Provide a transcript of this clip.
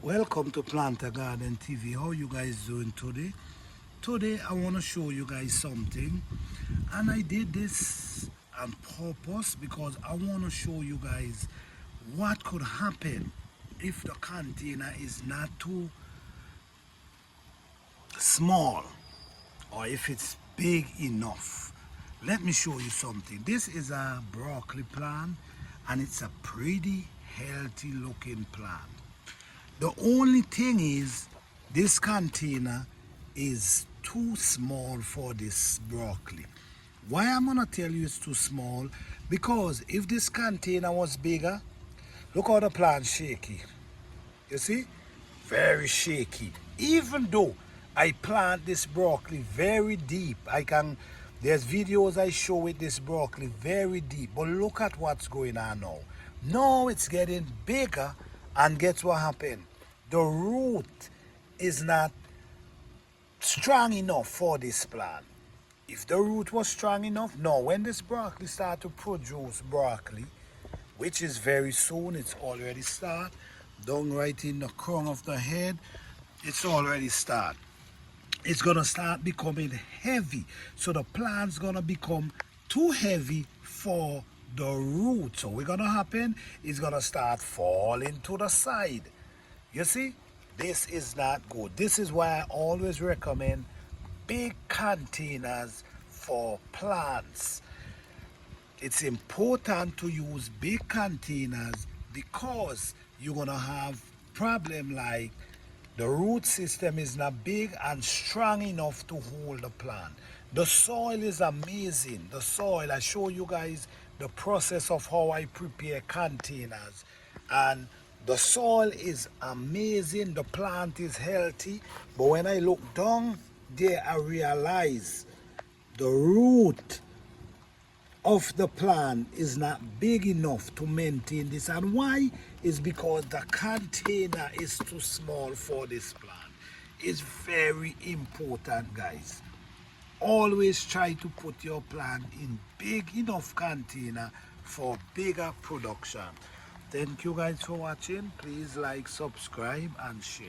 Welcome to Planter Garden TV. How you guys doing today? Today I want to show you guys something, and I did this on purpose because I want to show you guys what could happen if the container is not too small or if it's big enough. Let me show you something. This is a broccoli plant, and it's a pretty healthy looking plant. The only thing is this container is too small for this broccoli. Why I'm gonna tell you it's too small? Because if this container was bigger, look how the plant's shaky. You see? Very shaky. Even though I plant this broccoli very deep, there's videos I show with this broccoli very deep, but look at what's going on now. Now it's getting bigger, and guess what happened? The root is not strong enough for this plant. If the root was strong enough, no, when this broccoli start to produce broccoli, which is very soon, it's already start, down right in the crown of the head, it's already start. It's gonna start becoming heavy. So the plant's gonna become too heavy for the root. So what's gonna happen? It's gonna start falling to the side. You see, this is not good. This is why I always recommend big containers for plants. It's important to use big containers because you're gonna have problem like the root system is not big and strong enough to hold the plant. The soil is amazing. The soil, I show you guys the process of how I prepare containers, and the soil is amazing. The plant is healthy, but when I look down there, I realize the root of the plant is not big enough to maintain this. And why? Is because the container is too small for this plant. It's very important, guys. Always try to put your plant in big enough container for bigger production. Thank you guys for watching. Please like, subscribe and share.